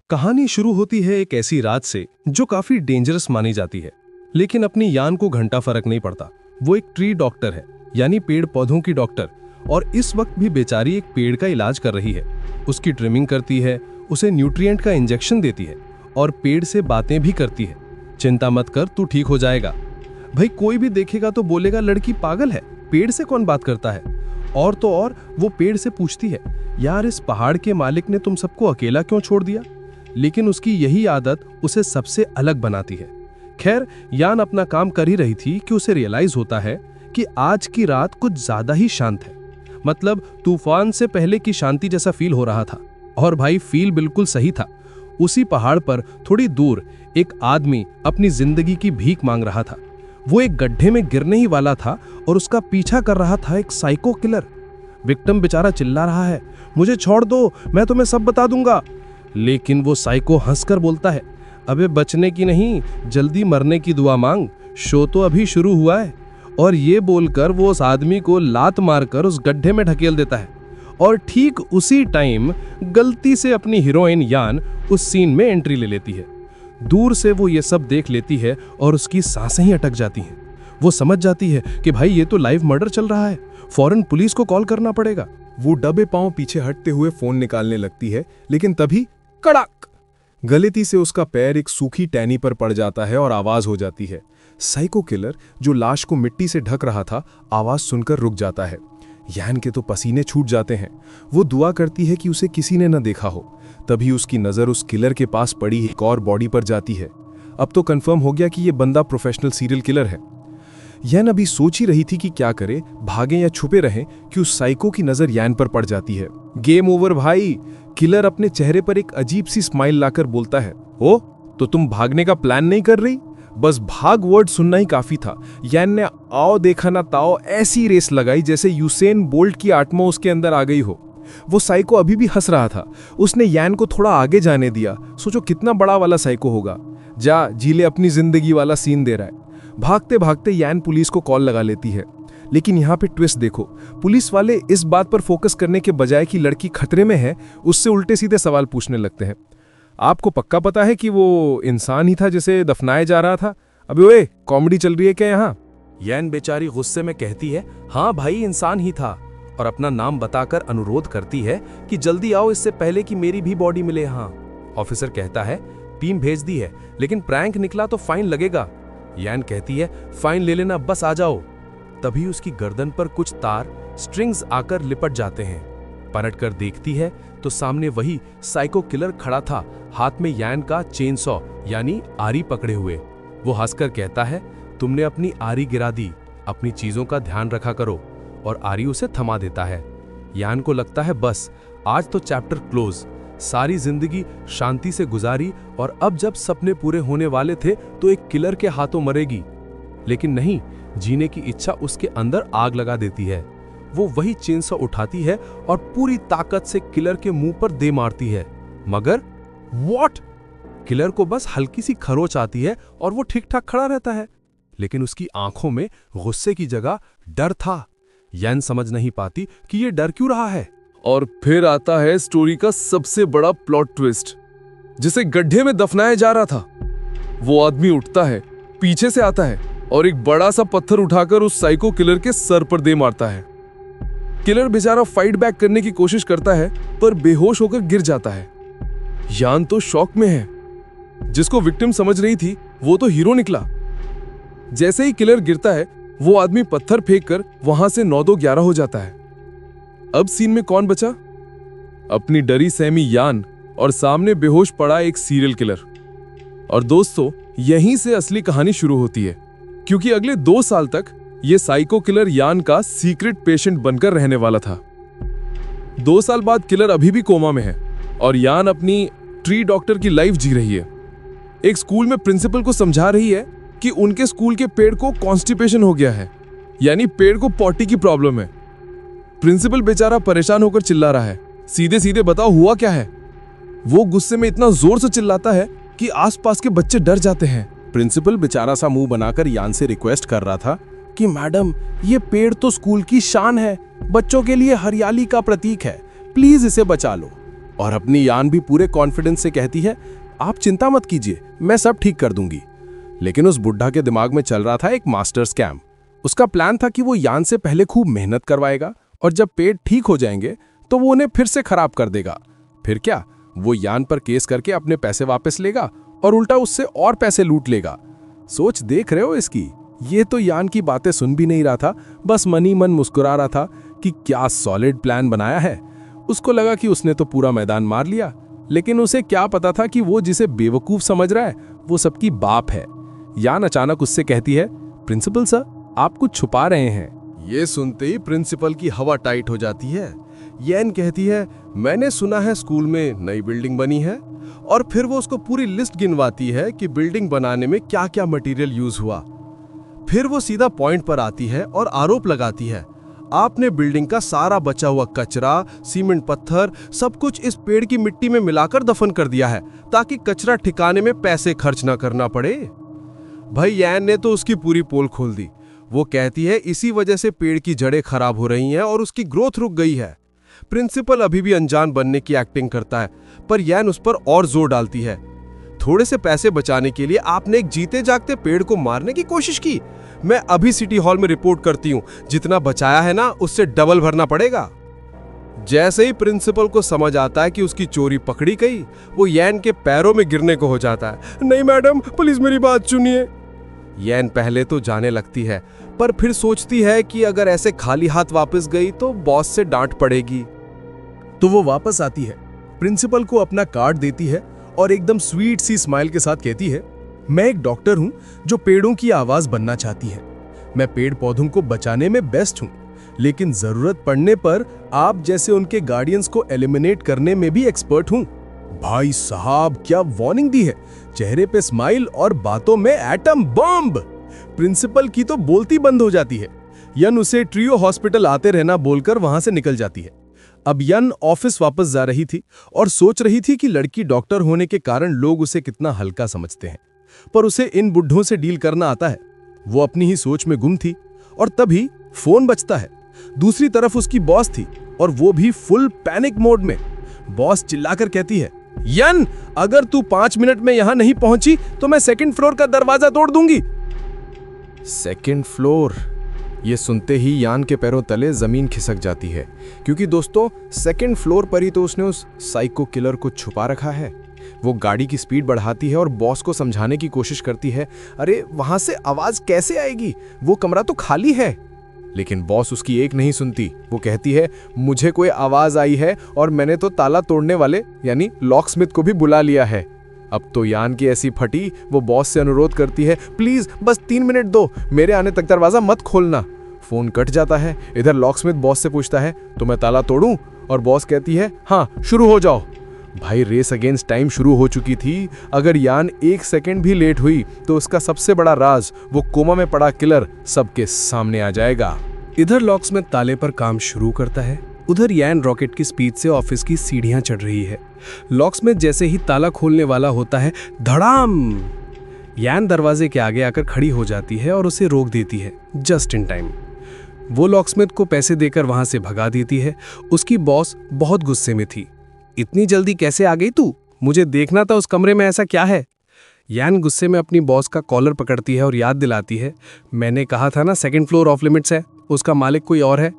कहानी शुरू होती है एक ऐसी रात से जो काफी डेंजरस मानी जाती है, लेकिन अपनी यान को घंटा फर्क नहीं पड़ता। वो एक ट्री डॉक्टर है, यानी पेड़ पौधों की डॉक्टर, और इस वक्त भी बेचारी एक पेड़ का इलाज कर रही है। उसकी ट्रिमिंग करती है, उसे न्यूट्रिएंट का इंजेक्शन देती है और पेड़ से बातें भी करती है। चिंता मत कर, तू ठीक हो जाएगा। भाई कोई भी देखेगा तो बोलेगा लड़की पागल है, पेड़ से कौन बात करता है। और तो और वो पेड़ से पूछती है, यार इस पहाड़ के मालिक ने तुम सबको अकेला क्यों छोड़ दिया। लेकिन उसकी यही आदत उसे सबसे अलग बनाती है। खैर, यान अपना काम कर ही रही थी कि उसे रियलाइज होता है कि आज की रात कुछ ज्यादा ही शांत है। मतलब तूफान से पहले की शांति जैसा फील हो रहा था। और भाई फील बिल्कुल सही था। उसी पहाड़ पर थोड़ी दूर एक आदमी अपनी जिंदगी की भीख मांग रहा था। वो एक गड्ढे में गिरने ही वाला था और उसका पीछा कर रहा था एक साइको किलर। विक्टिम बेचारा चिल्ला रहा है, मुझे छोड़ दो, मैं तुम्हें सब बता दूंगा। लेकिन वो साइको हंसकर बोलता है, अबे बचने की नहीं, जल्दी मरने की दुआ मांग, शो तो अभी शुरू हुआ है। और ये बोलकर वो उस आदमी को लात मारकर उस गड्ढे में ढकेल देता है। और ठीक उसी टाइम गलती से अपनी हीरोइन यान उस सीन में एंट्री ले लेती है। दूर से वो ये सब देख लेती है और उसकी सांसें ही अटक जाती हैं। वो समझ जाती है कि भाई ये तो लाइव मर्डर चल रहा है, फौरन पुलिस को कॉल करना पड़ेगा। वो दबे पांव पीछे हटते हुए फोन निकालने लगती है, लेकिन तभी कड़ाक, गलती से उसका पैर एक सूखी टहनी पर पड़ जाता है और आवाज हो जाती है। साइको किलर जो लाश को मिट्टी से ढक रहा था, आवाज सुनकर रुक जाता है। यान के तो पसीने छूट जाते हैं। वो दुआ करती है कि उसे किसी ने न देखा हो। तभी उसकी नजर उस किलर के पास पड़ी एक और बॉडी पर जाती है। अब तो कंफर्म हो गया कि ये बंदा प्रोफेशनल सीरियल किलर है। यान अभी सोच ही रही थी कि क्या करे, भागे या छुपे रहें, कि उस साइको की नजर यान पर पड़ जाती है। गेम ओवर भाई। किलर अपने चेहरे पर एक अजीब सी स्माइल लाकर बोलता है, ओ तो तुम भागने का प्लान नहीं कर रही? बस भाग वर्ड सुनना ही काफी था। यान ने आओ देखा ना ताओ ऐसी रेस लगाई जैसे यूसेन बोल्ट की आत्मा उसके अंदर आ गई हो। वो साइको अभी भी हंस रहा था। उसने यान को थोड़ा आगे जाने दिया। सोचो कितना बड़ा वाला साइको होगा। जा जीले अपनी जिंदगी वाला सीन दे रहा है। भागते भागते यान पुलिस को कॉल लगा लेती है। लेकिन यहाँ पे ट्विस्ट देखो, पुलिस वाले इस बात पर फोकस करने के बजाय कि लड़की खतरे में है, उससे उल्टे सीधे सवाल पूछने लगते हैं। आपको पक्का पता है कि वो इंसान ही था जिसे दफनाया जा रहा था? अबे ओए, कॉमेडी चल रही है क्या यहाँ? यान बेचारी गुस्से में कहती है, हाँ भाई इंसान ही था, और अपना नाम बताकर अनुरोध करती है कि जल्दी आओ इससे पहले कि मेरी भी बॉडी मिले यहाँ। ऑफिसर कहता है, टीम भेज दी है, लेकिन प्रैंक निकला तो फाइन लगेगा। यान कहती है, फाइन ले लेना, बस आ जाओ। तभी उसकी गर्दन पर कुछ तार स्ट्रिंग्स आकर लिपट जाते हैं। पलटकर देखती है तो सामने वही साइको किलर खड़ा था, हाथ में यान का चेनसॉ यानी आरी पकड़े हुए। वो हंसकर कहता है, तुमने अपनी आरी गिरा दी, अपनी चीजों का ध्यान रखा करो। और आरी उसे थमा देता है। यान को लगता है बस आज तो चैप्टर क्लोज, सारी जिंदगी शांति से गुजारी और अब जब सपने पूरे होने वाले थे तो एक किलर के हाथों मरेगी। लेकिन नहीं, जीने की इच्छा उसके अंदर आग लगा देती है। वो वही चेनसॉ उठाती है और पूरी ताकत से किलर के मुंह पर दे मारती है। मगर व्हाट? किलर को बस हल्की सी खरोच आती है और वो ठीक ठाक खड़ा रहता है। लेकिन उसकी आंखों में गुस्से की जगह डर था। यान समझ नहीं पाती कि ये डर क्यों रहा है। और फिर आता है स्टोरी का सबसे बड़ा प्लॉट ट्विस्ट। जिसे गड्ढे में दफनाया जा रहा था, वो आदमी उठता है, पीछे से आता है और एक बड़ा सा पत्थर उठाकर उस साइको किलर के सर पर दे मारता है। किलर बेचारा फाइट बैक करने की कोशिश करता है, पर बेहोश होकर गिर जाता है। यान तो शॉक में है। जिसको विक्टिम समझ रही थी वो तो हीरो निकला। जैसे ही किलर गिरता है, वो आदमी पत्थर फेंककर वहां से 9-2-11 हो जाता है। अब सीन में कौन बचा? अपनी डरी सहमी यान और सामने बेहोश पड़ा एक सीरियल किलर। और दोस्तों, यहीं से असली कहानी शुरू होती है, क्योंकि अगले 2 साल तक ये साइको किलर यान का सीक्रेट पेशेंट बनकर रहने वाला था। 2 साल बाद किलर अभी भी कोमा में है और यान अपनी ट्री डॉक्टर की लाइफ जी रही है। एक स्कूल में प्रिंसिपल को समझा रही है कि उनके स्कूल के पेड़ को कॉन्स्टिपेशन हो गया है, यानी पेड़ को पॉटी की प्रॉब्लम है। प्रिंसिपल बेचारा परेशान होकर चिल्ला रहा है, सीधे सीधे बताओ हुआ क्या है। वो गुस्से में इतना जोर से चिल्लाता है कि आसपास के बच्चे डर जाते हैं। प्रिंसिपल बेचारा सा मुंह बनाकर यान से रिक्वेस्ट कर रहा था कि मैडम, ये पेड़ तो स्कूल की शान है, बच्चों के लिए हरियाली का प्रतीक है, प्लीज इसे बचा लो। और अपनी यान भी पूरे कॉन्फिडेंस से कहती है, आप चिंता मत कीजिए, मैं सब ठीक कर दूंगी। लेकिन उस बुढ़ा के दिमाग में चल रहा था एक मास्टर स्कैम। उसका प्लान था कि वो यान से पहले खूब मेहनत करवाएगा और जब पेड़ ठीक हो जाएंगे तो वो उन्हें फिर से खराब कर देगा। फिर क्या, वो यान पर केस करके अपने पैसे वापस लेगा और उल्टा उससे और पैसे लूट लेगा। सोच देख रहे हो इसकी? ये तो यान की बातें सुन भी नहीं रहा था, बस मन ही मन मुस्कुरा रहा था कि क्या सॉलिड प्लान बनाया है। उसको लगा कि उसने तो पूरा मैदान मार लिया, लेकिन उसे क्या पता था कि वो जिसे बेवकूफ समझ रहा है वो सबकी बाप है। यान अचानक उससे कहती है, प्रिंसिपल सर, आप कुछ छुपा रहे हैं। ये सुनते ही प्रिंसिपल की हवा टाइट हो जाती है। यान कहती है, मैंने सुना है स्कूल में नई बिल्डिंग बनी है। और फिर वो उसको पूरी लिस्ट गिनवाती है कि बिल्डिंग बनाने में क्या क्या मटेरियल यूज हुआ। फिर वो सीधा पॉइंट पर आती है और आरोप लगाती है, आपने बिल्डिंग का सारा बचा हुआ कचरा, सीमेंट, पत्थर सब कुछ इस पेड़ की मिट्टी में मिलाकर दफन कर दिया है ताकि कचरा ठिकाने में पैसे खर्च ना करना पड़े। भाई यान ने तो उसकी पूरी पोल खोल दी। वो कहती है इसी वजह से पेड़ की जड़ें खराब हो रही हैं और उसकी ग्रोथ रुक गई है। प्रिंसिपल अभी भी अनजान बनने की एक्टिंग करता है, पर यान उस पर और जोर डालती है। थोड़े से पैसे बचाने के लिए आपने एक जीते जागते पेड़ को मारने की कोशिश की। मैं अभी सिटी हॉल में रिपोर्ट करती हूं, जितना बचाया है ना उससे डबल भरना पड़ेगा। जैसे ही प्रिंसिपल को समझ आता है कि उसकी चोरी पकड़ी गई, वो यान के पैरों में गिरने को हो जाता है। नहीं मैडम, प्लीज मेरी बात सुनिए। यान पहले तो जाने लगती है, पर फिर सोचती है कि अगर ऐसे खाली हाथ वापस गई तो बॉस से डांट पड़ेगी। तो वो वापस आती है, प्रिंसिपल को अपना कार्ड देती है और एकदम स्वीट सी स्माइल के साथ कहती है, मैं एक डॉक्टर हूं जो पेड़ों की आवाज बनना चाहती है। मैं पेड़ पौधों को बचाने में बेस्ट हूं, लेकिन जरूरत पड़ने पर आप जैसे उनके गार्डियंस को एलिमिनेट करने में भी एक्सपर्ट हूं। भाई साहब, क्या वार्निंग दी है! चेहरे पे स्माइल और बातों में एटम बॉम्ब। प्रिंसिपल की तो बोलती बंद हो जाती है। यन उसे ट्रियो हॉस्पिटल आते रहना बोलकर वहां से निकल जाती है। अब यन ऑफिस वापस जा रही थी और सोच रही थी कि लड़की डॉक्टर होने के कारण लोग उसे कितना हल्का समझते हैं, पर उसे इन बुढ़ों से डील करना आता है। वो अपनी ही सोच में गुम थी और तभी फोन बजता है। दूसरी तरफ उसकी बॉस थी और वो भी फुल पैनिक मोड में। बॉस चिल्लाकर कहती है, यन, अगर तू 5 मिनट में यहां नहीं पहुंची तो मैं सेकंड फ्लोर का दरवाजा तोड़ दूंगी। सेकंड फ्लोर, ये सुनते ही यान के पैरों तले जमीन खिसक जाती है, क्योंकि दोस्तों सेकंड फ्लोर पर ही तो उसने उस साइको किलर को छुपा रखा है। वो गाड़ी की स्पीड बढ़ाती है और बॉस को समझाने की कोशिश करती है, अरे वहां से आवाज कैसे आएगी, वो कमरा तो खाली है। लेकिन बॉस उसकी एक नहीं सुनती। वो कहती है, मुझे कोई आवाज आई है और मैंने तो ताला तोड़ने वाले यानी लॉकस्मिथ को भी बुला लिया है। अब तो यान की ऐसी फटी, वो बॉस से अनुरोध करती है, प्लीज बस 3 मिनट दो, मेरे आने तक दरवाजा मत खोलना। फोन कट जाता है। इधर लॉकस्मिथ बॉस से पूछता है, तो मैं ताला तोड़ूं? और बॉस कहती है, हाँ शुरू हो जाओ। भाई रेस अगेंस्ट टाइम शुरू हो चुकी थी। अगर यान 1 सेकंड भी लेट हुई तो उसका सबसे बड़ा राज, वो कोमा में पड़ा किलर, सबके सामने आ जाएगा। इधर लॉकस्मिथ ताले पर काम शुरू करता है, उधर यान रॉकेट की स्पीड से ऑफिस की सीढ़ियां चढ़ रही है। लॉकस्मिथ जैसे ही ताला खोलने वाला होता है, धड़ाम! यान दरवाजे के आगे आकर खड़ी हो जाती है और उसे रोक देती है जस्ट इन टाइम। वो लॉकस्मिथ को पैसे देकर वहां से भगा देती है। उसकी बॉस बहुत गुस्से में थी। इतनी जल्दी कैसे आ गई तू? मुझे देखना था उस कमरे में ऐसा क्या है। यान गुस्से में अपनी बॉस का कॉलर पकड़ती है और याद दिलाती है, मैंने कहा था ना सेकंड फ्लोर ऑफ लिमिट्स है, उसका मालिक कोई और है।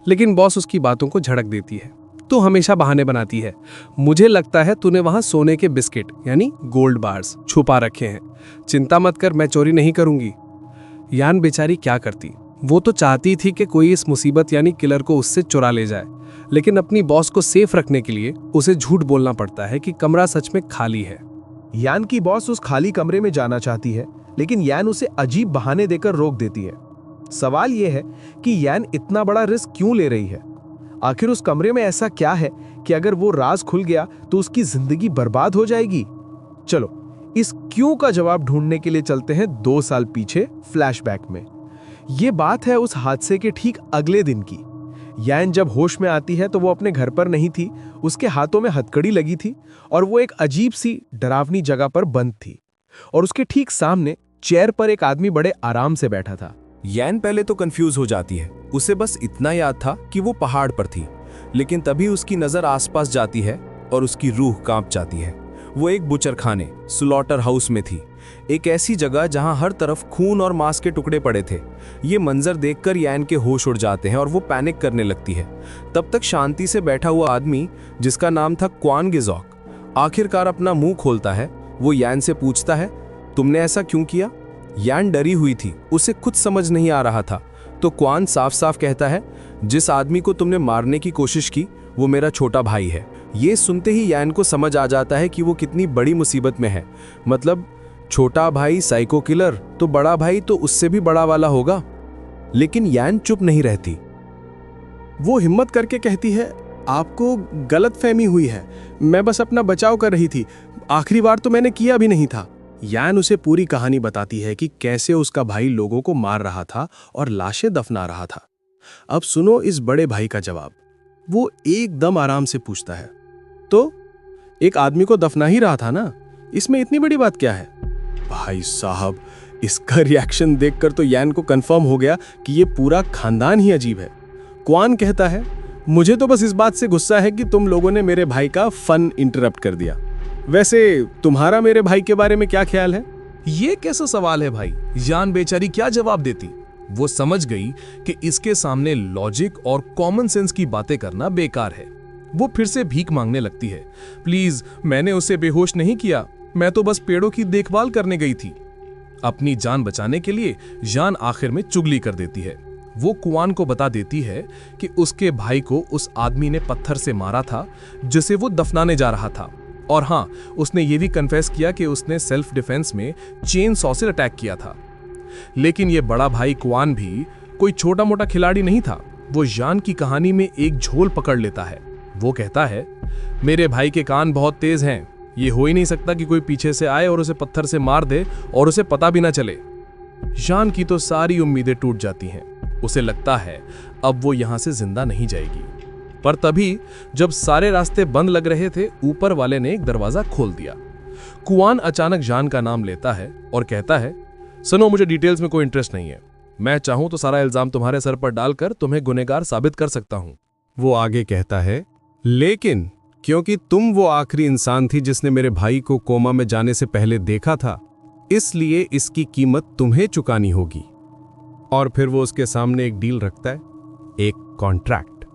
लेकिन बॉस उसकी बातों को झड़क देती है, तू हमेशा बहाने बनाती है। मुझे लगता है तूने वहां सोने के बिस्किट यानी गोल्ड बार्स छुपा रखे हैं। चिंता मत कर, मैं चोरी नहीं करूंगी। यान बेचारी क्या करती, वो तो चाहती थी कि कोई इस मुसीबत यानी किलर को उससे चुरा ले जाए, लेकिन अपनी बॉस को सेफ रखने के लिए उसे झूठ बोलना पड़ता है कि कमरा सच में खाली है। यान की बॉस उस खाली कमरे में जाना चाहती है, लेकिन यान उसे अजीब बहाने देकर रोक देती है। सवाल यह है कि यान इतना बड़ा रिस्क क्यों ले रही है? आखिर उस कमरे में ऐसा क्या है कि अगर वो राज खुल गया तो उसकी जिंदगी बर्बाद हो जाएगी? चलो इस क्यों का जवाब ढूंढने के लिए चलते हैं 2 साल पीछे फ्लैशबैक में। ये बात है उस हादसे के ठीक अगले दिन की। यान जब होश में आती है तो वो अपने घर पर नहीं थी, उसके हाथों में हथकड़ी लगी थी और वो एक अजीब सी डरावनी जगह पर बंद थी और उसके ठीक सामने चेयर पर एक आदमी बड़े आराम से बैठा था। यान पहले तो कंफ्यूज हो जाती है। उसे बस इतना याद था कि वो पहाड़ पर थी, लेकिन तभी उसकी नजर आसपास जाती है और उसकी रूह कांप जाती है। वो एक बुचरखाने स्लॉटर हाउस में थी, एक ऐसी जगह जहां हर तरफ खून और मांस के टुकड़े पड़े थे। ये मंजर देखकर यान के होश उड़ जाते हैं और वो पैनिक करने लगती है। तब तक शांति से बैठा हुआ आदमी, जिसका नाम था क्वान गिजॉक, आखिरकार अपना मुंह खोलता है। वो यान से पूछता है, तुमने ऐसा क्यों किया? यान डरी हुई थी, उसे कुछ समझ नहीं आ रहा था। तो क्वान साफ साफ कहता है, जिस आदमी को तुमने मारने की कोशिश की वो मेरा छोटा भाई है। ये सुनते ही यान को समझ आ जाता है कि वो कितनी बड़ी मुसीबत में है। मतलब छोटा भाई साइको किलर, तो बड़ा भाई तो उससे भी बड़ा वाला होगा। लेकिन यान चुप नहीं रहती। वो हिम्मत करके कहती है, आपको गलतफहमी हुई है, मैं बस अपना बचाव कर रही थी, आखिरी बार तो मैंने किया भी नहीं था। यान उसे पूरी कहानी बताती है कि कैसे उसका भाई लोगों को मार रहा था और लाशें दफना रहा था। अब सुनो इस बड़े भाई का जवाब। वो एकदम आराम से पूछता है, तो एक आदमी को दफना ही रहा था ना, इसमें इतनी बड़ी बात क्या है? भाई साहब, इसका रिएक्शन देखकर तो यान को कंफर्म हो गया कि ये पूरा खानदान ही अजीब है। क्वान कहता है, मुझे तो बस इस बात से गुस्सा है कि तुम लोगों ने मेरे भाई का फन इंटरप्ट कर दिया। वैसे तुम्हारा मेरे भाई के बारे में क्या ख्याल है? ये कैसा सवाल है भाई? यान बेचारी क्या जवाब देती? वो समझ गई कि इसके सामने लॉजिक और कॉमन सेंस की बातें करना बेकार है। वो फिर से भीख मांगने लगती है, प्लीज मैंने उसे बेहोश नहीं किया, मैं तो बस पेड़ों की देखभाल करने गई थी। अपनी जान बचाने के लिए यान आखिर में चुगली कर देती है। वो कुआन को बता देती है कि उसके भाई को उस आदमी ने पत्थर से मारा था जिसे वो दफनाने जा रहा था। और हाँ, उसने ये भी कन्फेस किया कि उसने सेल्फ डिफेंस में चेन सॉ से अटैक किया था। लेकिन ये बड़ा भाई कुआन भी कोई छोटा मोटा खिलाड़ी नहीं था। वो यान की कहानी में एक झोल पकड़ लेता है। वो कहता है, मेरे भाई के कान बहुत तेज हैं, ये हो ही नहीं सकता कि कोई पीछे से आए और उसे पत्थर से मार दे और उसे पता भी ना चले। यान की तो सारी उम्मीदें टूट जाती हैं। उसे लगता है अब वो यहां से जिंदा नहीं जाएगी। पर तभी जब सारे रास्ते बंद लग रहे थे, ऊपर वाले ने एक दरवाजा खोल दिया। कुआन अचानक जान का नाम लेता है और कहता है, सुनो, मुझे डिटेल्स में कोई इंटरेस्ट नहीं है। मैं चाहूं तो सारा इल्जाम तुम्हारे सर पर डालकर तुम्हें गुनहगार साबित कर सकता हूं। वो आगे कहता है, लेकिन क्योंकि तुम वो आखिरी इंसान थी जिसने मेरे भाई को कोमा में जाने से पहले देखा था, इसलिए इसकी कीमत तुम्हें चुकानी होगी। और फिर वो उसके सामने एक डील रखता है, एक कॉन्ट्रैक्ट।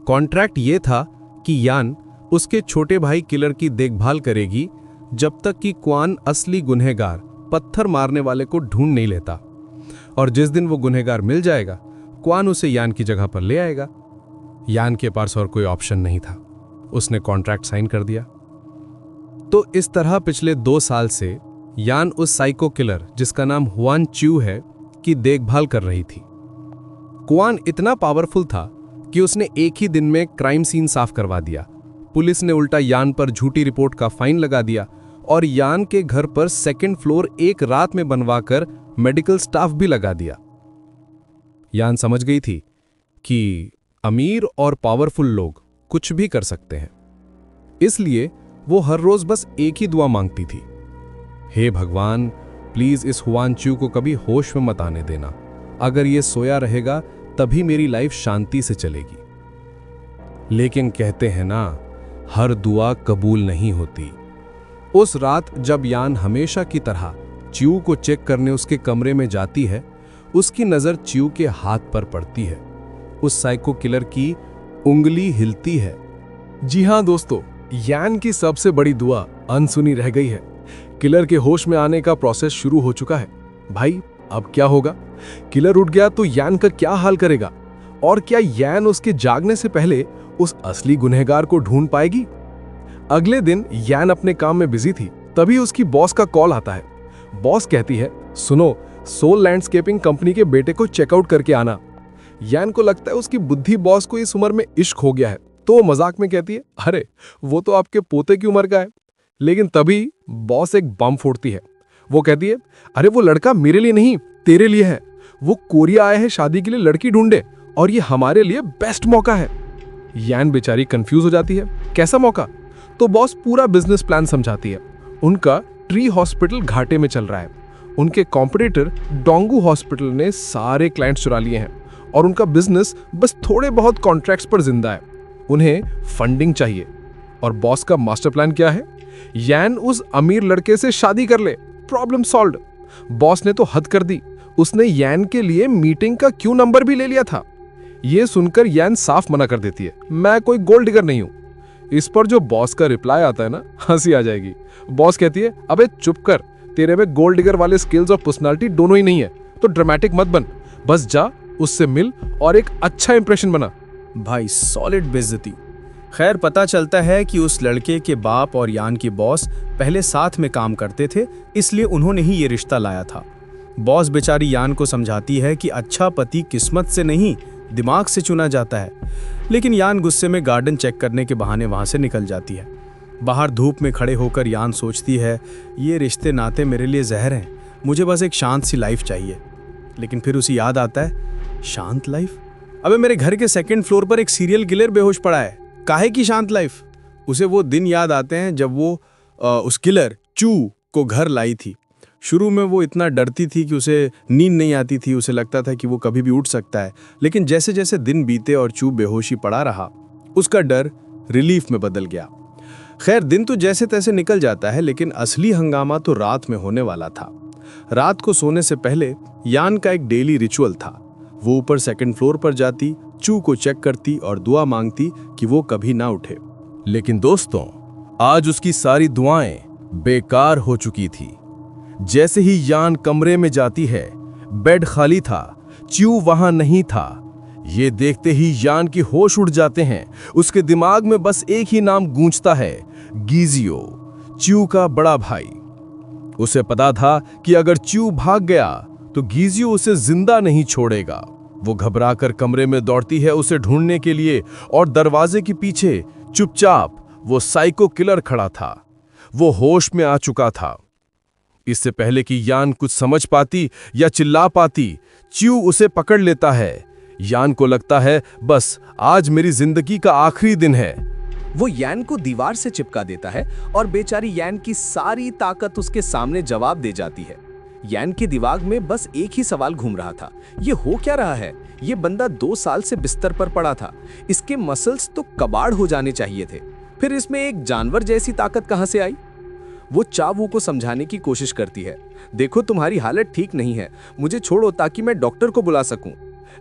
कॉन्ट्रैक्ट ये था कि यान उसके छोटे भाई किलर की देखभाल करेगी जब तक कि क्वान असली गुनहगार पत्थर मारने वाले को ढूंढ नहीं लेता। और जिस दिन वो गुनहगार मिल जाएगा, क्वान उसे यान की जगह पर ले आएगा। यान के पास और कोई ऑप्शन नहीं था, उसने कॉन्ट्रैक्ट साइन कर दिया। तो इस तरह पिछले 2 साल से यान उस साइको किलर, जिसका नाम हुआन च्यू है, की देखभाल कर रही थी। क्वान इतना पावरफुल था कि उसने एक ही दिन में क्राइम सीन साफ करवा दिया। पुलिस ने उल्टा यान पर झूठी रिपोर्ट का फाइन लगा दिया और यान के घर पर 2nd फ्लोर एक रात में बनवाकर मेडिकल स्टाफ भी लगा दिया। यान समझ गई थी कि अमीर और पावरफुल लोग कुछ भी कर सकते हैं। इसलिए वो हर रोज बस एक ही दुआ मांगती थी, हे भगवान, प्लीज इस हुआन च्यू को कभी होश में मत आने देना। अगर ये सोया रहेगा तभी मेरी लाइफ शांति से चलेगी। लेकिन कहते हैं ना, हर दुआ कबूल नहीं होती। उस रात जब यान हमेशा की तरह च्यू को चेक करने उसके कमरे में जाती है, उसकी नजर च्यू के हाथ पर पड़ती है। उस साइको किलर की उंगली हिलती है। जी हाँ दोस्तों, यान की सबसे बड़ी दुआ अनसुनी रह गई है। किलर के होश में आने का प्रोसेस शुरू हो चुका है। भाई, अब क्या होगा? किलर उठ गया तो यान का क्या हाल करेगा? और क्या यान उसके जागने से पहले उस असली गुनहगार को ढूंढ पाएगी? अगले दिन यान अपने काम में बिजी थी, तभी उसकी बॉस का कॉल आता है। बॉस कहती है, सुनो, सोल लैंडस्केपिंग कंपनी के बेटे को चेकआउट करके आना। यान को लगता है उसकी बुद्धि बॉस को इस उम्र में इश्क हो गया है, तो वो मजाक में कहती है, अरे वो तो आपके पोते की उम्र का है। लेकिन तभी बॉस एक बम फोड़ती है। वो कहती है, अरे वो लड़का मेरे लिए नहीं, तेरे लिए है। वो कोरिया आया है शादी के लिए लड़की ढूंढे और ये हमारे लिए बेस्ट मौका है। यान बेचारी कंफ्यूज हो जाती है, कैसा मौका? तो बॉस पूरा बिजनेस प्लान समझाती है। उनका ट्री हॉस्पिटल घाटे में चल रहा है। उनके कॉम्पिटिटर डोंगू हॉस्पिटल ने सारे क्लाइंट्स चुरा लिए हैं और उनका बिजनेस बस थोड़े बहुत कॉन्ट्रैक्ट्स पर जिंदा है। उन्हें फंडिंग चाहिए। और बॉस का मास्टर प्लान क्या है? यान उस अमीर लड़के से शादी कर ले। Problem solved. बॉस ने तो हद कर दी, उसने यान के लिए मीटिंग का क्यू नंबर भी ले लिया था। यह सुनकर यान साफ मना कर देती है, मैं कोई गोल्ड डिगर नहीं हूं। इस पर जो बॉस का रिप्लाई आता है ना, हंसी आ जाएगी। बॉस कहती है, अबे चुप कर, तेरे में गोल्ड डिगर वाले स्किल्स और पर्सनालिटी दोनों ही नहीं है, तो ड्रामेटिक मत बन, बस जा उससे मिल और एक अच्छा इंप्रेशन बना। भाई सॉलिड बेइज्जती। खैर पता चलता है कि उस लड़के के बाप और यान की बॉस पहले साथ में काम करते थे, इसलिए उन्होंने ही ये रिश्ता लाया था। बॉस बेचारी यान को समझाती है कि अच्छा पति किस्मत से नहीं दिमाग से चुना जाता है, लेकिन यान गुस्से में गार्डन चेक करने के बहाने वहां से निकल जाती है। बाहर धूप में खड़े होकर यान सोचती है, ये रिश्ते नाते मेरे लिए जहर हैं, मुझे बस एक शांत सी लाइफ चाहिए। लेकिन फिर उसे याद आता है, शांत लाइफ? अबे मेरे घर के सेकंड फ्लोर पर एक सीरियल किलर बेहोश पड़ा है, काहे की शांत लाइफ? उसे वो दिन याद आते हैं जब वो उस किलर चू को घर लाई थी। शुरू में वो इतना डरती थी कि उसे नींद नहीं आती थी, उसे लगता था कि वो कभी भी उठ सकता है। लेकिन जैसे जैसे दिन बीते और चू बेहोशी पड़ा रहा, उसका डर रिलीफ में बदल गया। खैर दिन तो जैसे तैसे निकल जाता है, लेकिन असली हंगामा तो रात में होने वाला था। रात को सोने से पहले यान का एक डेली रिचुअल था। वो ऊपर सेकंड फ्लोर पर जाती, चू को चेक करती और दुआ मांगती कि वो कभी ना उठे। लेकिन दोस्तों, आज उसकी सारी दुआएं बेकार हो चुकी थी। जैसे ही यान कमरे में जाती है, बेड खाली था, च्यू वहां नहीं था। ये देखते ही यान की होश उड़ जाते हैं। उसके दिमाग में बस एक ही नाम गूंजता है, गीजियो, च्यू का बड़ा भाई। उसे पता था कि अगर च्यू भाग गया तो गीजियो उसे जिंदा नहीं छोड़ेगा। वो घबराकर कमरे में दौड़ती है उसे ढूंढने के लिए, और दरवाजे के पीछे चुपचाप वो साइको किलर खड़ा था। वो होश में आ चुका था। इससे पहले कि यान कुछ समझ पाती या चिल्ला पाती, च्यू उसे पकड़ लेता है। यान को लगता है बस आज मेरी जिंदगी का आखिरी दिन है। वो यान को दीवार से चिपका देता है और बेचारी यान की सारी ताकत उसके सामने जवाब दे जाती है। यान के दिमाग में बस एक ही सवाल घूम रहा था, ये हो क्या रहा है? ये बंदा 2 साल से बिस्तर पर पड़ा था, इसके मसल्स तो कबाड़ हो जाने चाहिए थे, फिर इसमें एक जानवर जैसी ताकत कहां से आई? वो चावू को समझाने की कोशिश करती है, देखो तुम्हारी हालत ठीक नहीं है, मुझे छोड़ो ताकि मैं डॉक्टर को बुला सकूं।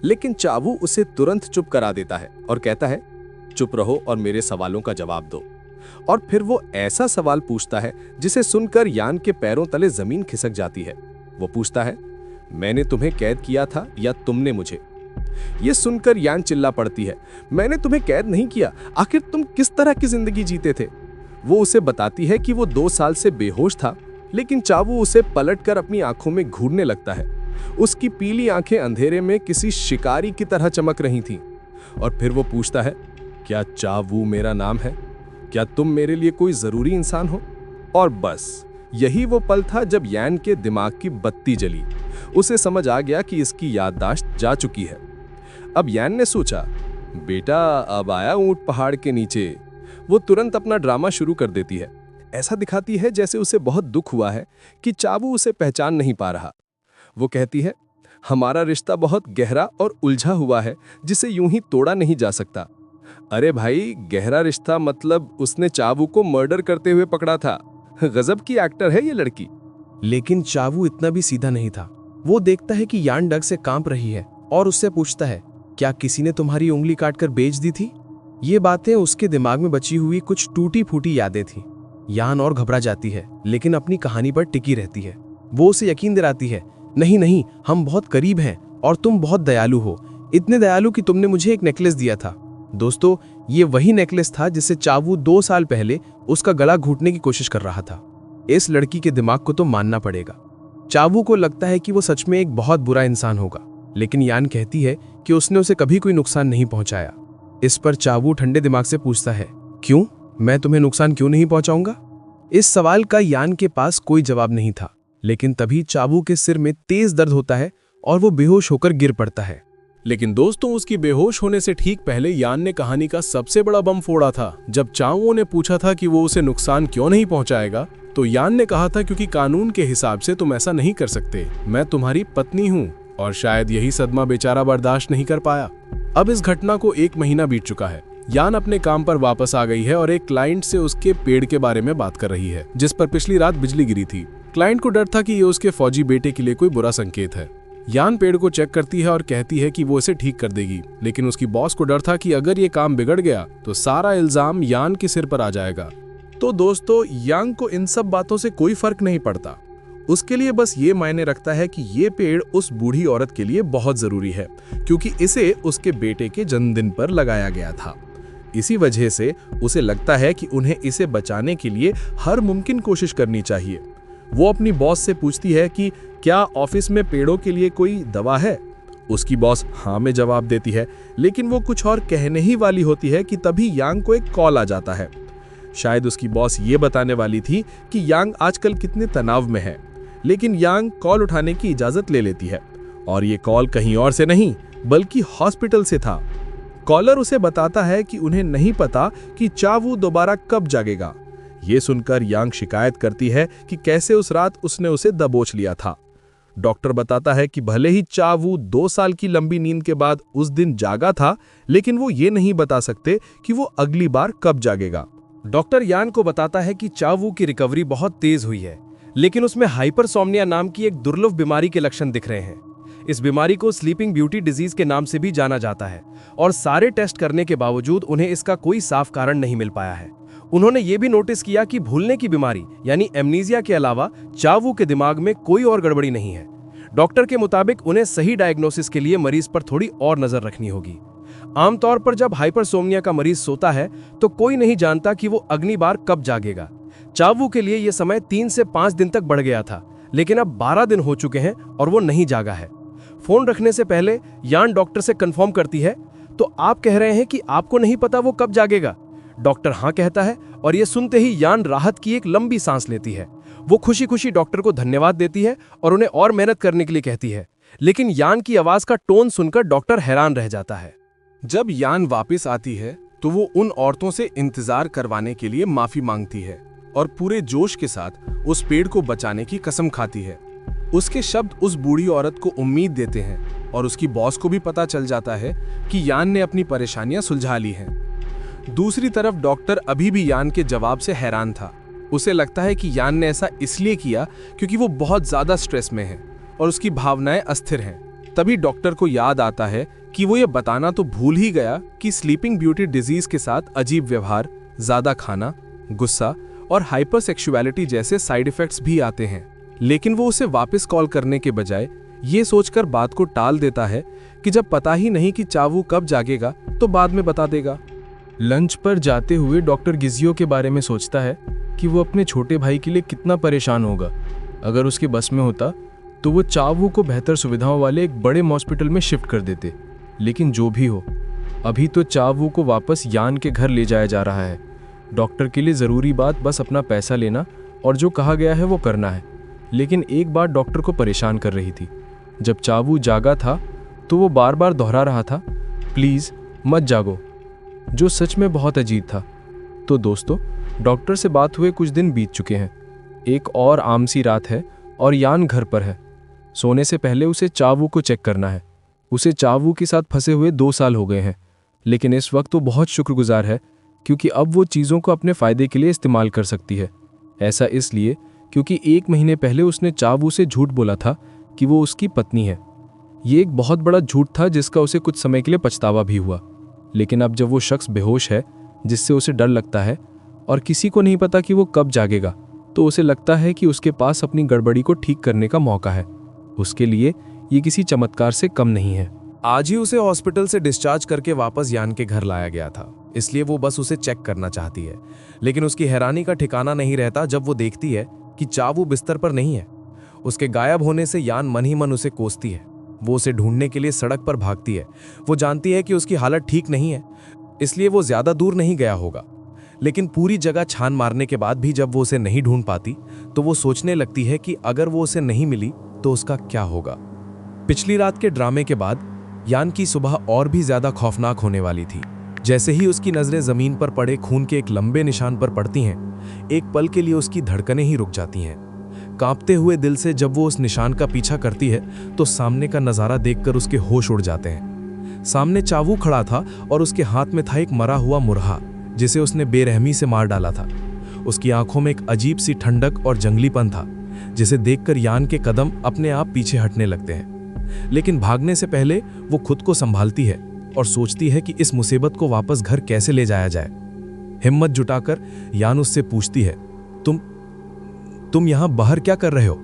लेकिन चावू उसे तुरंत चुप करा देता है और कहता है, चुप रहो और मेरे सवालों का जवाब दो। और फिर वो ऐसा सवाल पूछता है जिसे सुनकर यान के पैरों तले जमीन खिसक जाती है। वो पूछता है, मैंने तुम्हें कैद किया था या तुमने मुझे? ये सुनकर यान चिल्ला पड़ती है, मैंने तुम्हें कैद नहीं किया, आखिर तुम किस तरह की जिंदगी जीते थे? वो उसे बताती है कि वो 2 साल से बेहोश था, लेकिन चावू उसे पलटकर अपनी आंखों में घूरने लगता है। उसकी पीली आंखें अंधेरे में किसी शिकारी की तरह चमक रही थीं। और फिर वो पूछता है, क्या चावू मेरा नाम है? क्या तुम मेरे लिए कोई जरूरी इंसान हो? और बस यही वो पल था जब यान के दिमाग की बत्ती जली। उसे समझ आ गया कि इसकी याददाश्त जा चुकी है। अब यान ने सोचा, बेटा अब आया ऊंट पहाड़ के नीचे। वो तुरंत अपना ड्रामा शुरू कर देती है। ऐसा दिखाती है जैसे उसे बहुत दुख हुआ है कि चावू उसे पहचान नहीं पा रहा। वो कहती है, हमारा रिश्ता बहुत गहरा और उलझा हुआ है जिसे यूं ही तोड़ा नहीं जा सकता। अरे भाई, गहरा रिश्ता मतलब उसने चावू को मर्डर करते हुए पकड़ा था। गजब की एक्टर है ये लड़की। लेकिन चावू इतना भी सीधा नहीं था। वो देखता है कि यान डर से कांप रही है और उससे पूछता है, क्या किसी ने तुम्हारी उंगली काटकर बेच दी थी? ये बातें उसके दिमाग में बची हुई कुछ टूटी फूटी यादें थी। यान और घबरा जाती है, लेकिन अपनी कहानी पर टिकी रहती है। वो उसे यकीन दिलाती है, नहीं नहीं, हम बहुत करीब हैं और तुम बहुत दयालु हो, इतने दयालु कि तुमने मुझे एक नेकलेस दिया था। दोस्तों, ये वही नेकलेस था जिससे चावू 2 साल पहले उसका गला घूटने की कोशिश कर रहा था। इस लड़की के दिमाग को तो मानना पड़ेगा। चावू को लगता है कि वो सच में एक बहुत बुरा इंसान होगा, लेकिन यान कहती है कि उसने उसे कभी कोई नुकसान नहीं पहुंचाया। इस पर चावू ठंडे दिमाग से पूछता है, क्यों? मैं तुम्हें नुकसान क्यों नहीं पहुंचाऊंगा? इस सवाल का यान के पास कोई जवाब नहीं था, लेकिन तभी चावू के सिर में तेज दर्द होता है और वो बेहोश होकर गिर पड़ता है। लेकिन दोस्तों, उसकी बेहोश होने से ठीक पहले यान ने कहानी का सबसे बड़ा बम फोड़ा था। जब चावू ने पूछा था कि वो उसे नुकसान क्यों नहीं पहुंचाएगा, तो यान ने कहा था, क्योंकि कानून के हिसाब से तुम ऐसा नहीं कर सकते, मैं तुम्हारी पत्नी हूं। और शायद यही सदमा बेचारा बर्दाश्त नहीं कर पाया। अब इस घटना को 1 महीना बीत चुका है। यान अपने काम पर वापस आ गई है और एक क्लाइंट से उसके पेड़ के बारे में बात कर रही है जिस पर पिछली रात बिजली गिरी थी। क्लाइंट को डर था कि ये उसके फौजी बेटे के लिए कोई बुरा संकेत है। यान पेड़ को चेक करती है और कहती है कि वो इसे ठीक कर देगी, लेकिन उसकी बॉस को डर था कि अगर ये काम बिगड़ गया तो सारा इल्जाम यान के सिर पर आ जाएगा। तो दोस्तों, यांग को इन सब बातों से कोई फर्क नहीं पड़ता। उसके लिए बस ये मायने रखता है कि ये पेड़ उस बूढ़ी औरत के लिए बहुत जरूरी है, क्योंकि इसे उसके बेटे के जन्मदिन पर लगाया गया था। इसी वजह से उसे लगता है कि उन्हें इसे बचाने के लिए हर मुमकिन कोशिश करनी चाहिए। वो अपनी बॉस से पूछती है कि क्या ऑफिस में पेड़ों के लिए कोई दवा है। उसकी बॉस हाँ में जवाब देती है, लेकिन वो कुछ और कहने ही वाली होती है कि तभी यांग को एक कॉल आ जाता है। शायद उसकी बॉस ये बताने वाली थी कि यांग आजकल कितने तनाव में है, लेकिन यांग कॉल उठाने की इजाजत ले लेती है और ये कॉल कहीं और से नहीं बल्कि हॉस्पिटल से था। कॉलर उसे बताता है कि उन्हें नहीं पता कि चावू दोबारा कब जागेगा। ये सुनकर यांग शिकायत करती है कि कैसे उस रात उसने उसे दबोच लिया था। डॉक्टर बताता है कि भले ही चावू 2 साल की लंबी नींद के बाद उस दिन जागा था, लेकिन वो ये नहीं बता सकते कि वो अगली बार कब जागेगा। डॉक्टर यान को बताता है कि चावू की रिकवरी बहुत तेज हुई है, लेकिन उसमें हाइपरसोम्निया नाम की एक दुर्लभ बीमारी के लक्षण दिख रहे हैं। इस बीमारी को स्लीपिंग ब्यूटी डिजीज के नाम से भी जाना जाता है और सारे टेस्ट करने के बावजूद उन्हें इसका कोई साफ कारण नहीं मिल पाया है। उन्होंने ये भी नोटिस किया कि भूलने की बीमारी यानी एमनीजिया के अलावा चावू के दिमाग में कोई और गड़बड़ी नहीं है। डॉक्टर के मुताबिक उन्हें सही डायग्नोसिस के लिए मरीज पर थोड़ी और नजर रखनी होगी। आमतौर पर जब हाइपरसोम्निया का मरीज सोता है तो कोई नहीं जानता कि वो अगली बार कब जागेगा। चावू के लिए यह समय 3 से 5 दिन तक बढ़ गया था, लेकिन अब 12 दिन हो चुके हैं और वो नहीं जागा है। फोन रखने से पहले यान डॉक्टर से कंफर्म करती है, तो आप कह रहे हैं कि आपको नहीं पता वो कब जागेगा? डॉक्टर हाँ कहता है और ये सुनते ही यान राहत की एक लंबी सांस लेती है। वो खुशी खुशी डॉक्टर को धन्यवाद देती है और उन्हें और मेहनत करने के लिए कहती है, लेकिन यान की आवाज का टोन सुनकर डॉक्टर हैरान रह जाता है। जब यान वापस आती है तो वो उन औरतों से इंतजार करवाने के लिए माफी मांगती है और पूरे जोश के साथ उस पेड़ को बचाने की कसम खाती है। उसके शब्द उस बूढ़ी औरत को उम्मीद देते हैं और उसकी बॉस को भी पता चल जाता है कि यान ने अपनी परेशानियां सुलझा ली हैं। दूसरी तरफ डॉक्टर अभी भी यान के जवाब से हैरान था। उसे लगता है कि यान ने ऐसा इसलिए किया क्योंकि वो बहुत ज्यादा स्ट्रेस में है और उसकी भावनाएं अस्थिर हैं। तभी डॉक्टर को याद आता है कि वो ये बताना तो भूल ही गया कि स्लीपिंग ब्यूटी डिजीज के साथ अजीब व्यवहार, ज्यादा खाना, गुस्सा और हाइपरसेक्सुअलिटी जैसे साइड इफेक्ट्स भी आते हैं। लेकिन वो उसे वापस कॉल करने के बजाय ये सोचकर बात को टाल देता है कि जब पता ही नहीं कि चावू कब जागेगा तो बाद में बता देगा। लंच पर जाते हुए डॉक्टर गिजियो के बारे में सोचता है कि वो अपने छोटे भाई के लिए कितना परेशान होगा। अगर उसके बस में होता तो वो चावू को बेहतर सुविधाओं वाले एक बड़े हॉस्पिटल में शिफ्ट कर देते। लेकिन जो भी हो, अभी तो चावू को वापस यान के घर ले जाया जा रहा है। डॉक्टर के लिए ज़रूरी बात बस अपना पैसा लेना और जो कहा गया है वो करना है। लेकिन एक बात डॉक्टर को परेशान कर रही थी। जब चावू जागा था तो वो बार बार दोहरा रहा था, प्लीज़ मत जागो, जो सच में बहुत अजीब था। तो दोस्तों, डॉक्टर से बात हुए कुछ दिन बीत चुके हैं। एक और आम सी रात है और यान घर पर है। सोने से पहले उसे चावू को चेक करना है। उसे चावू के साथ फंसे हुए 2 साल हो गए हैं, लेकिन इस वक्त वो बहुत शुक्रगुजार है क्योंकि अब वो चीज़ों को अपने फ़ायदे के लिए इस्तेमाल कर सकती है। ऐसा इसलिए क्योंकि 1 महीने पहले उसने चावू से झूठ बोला था कि वो उसकी पत्नी है। ये एक बहुत बड़ा झूठ था जिसका उसे कुछ समय के लिए पछतावा भी हुआ। लेकिन अब जब वो शख्स बेहोश है जिससे उसे डर लगता है और किसी को नहीं पता कि वो कब जागेगा, तो उसे लगता है कि उसके पास अपनी गड़बड़ी को ठीक करने का मौका है। उसके लिए ये किसी चमत्कार से कम नहीं है। आज ही उसे हॉस्पिटल से डिस्चार्ज करके वापस यान के घर लाया गया था, इसलिए वो बस उसे चेक करना चाहती है। लेकिन उसकी हैरानी का ठिकाना नहीं रहता जब वो देखती है कि चावू बिस्तर पर नहीं है। उसके गायब होने से यान मन ही मन उसे कोसती है। वो उसे ढूंढने के लिए सड़क पर भागती है। वो जानती है कि उसकी हालत ठीक नहीं है, इसलिए वो ज्यादा दूर नहीं गया होगा। लेकिन पूरी जगह छान मारने के बाद भी जब वो उसे नहीं ढूंढ पाती तो वो सोचने लगती है कि अगर वो उसे नहीं मिली तो उसका क्या होगा। पिछली रात के ड्रामे के बाद यान की सुबह और भी ज्यादा खौफनाक होने वाली थी। जैसे ही उसकी नजरें जमीन पर पड़े खून के एक लंबे निशान पर पड़ती हैं, एक पल के लिए उसकी धड़कनें ही रुक जाती हैं। कांपते हुए दिल से जब वो उस निशान का पीछा करती है तो सामने का नजारा देखकर उसके होश उड़ जाते हैं। सामने चावू खड़ा था और उसके हाथ में था एक मरा हुआ मुर्गा जिसे उसने बेरहमी से मार डाला था। उसकी आंखों में एक अजीब सी ठंडक और जंगलीपन था जिसे देखकर यान के कदम अपने आप पीछे हटने लगते हैं। लेकिन भागने से पहले वो खुद को संभालती है और सोचती है कि इस मुसीबत को वापस घर कैसे ले जाया जाए। हिम्मत जुटाकर यान उससे पूछती है, तुम यहां बाहर क्या कर रहे हो?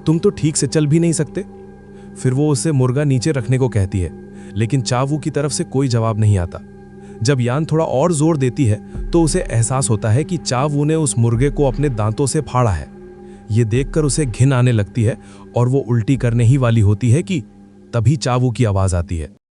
तुम तो ठीक से चल भी नहीं सकते। फिर वो उसे मुर्गा नीचे रखने को कहती है, लेकिन चावू की तरफ से कोई जवाब नहीं आता। जब यान थोड़ा और जोर देती है तो उसे एहसास होता है कि चावू ने उस मुर्गे को अपने दांतों से फाड़ा है। ये देखकर उसे घिन आने लगती है और वो उल्टी करने ही वाली होती है कि तभी चावू की आवाज आती है।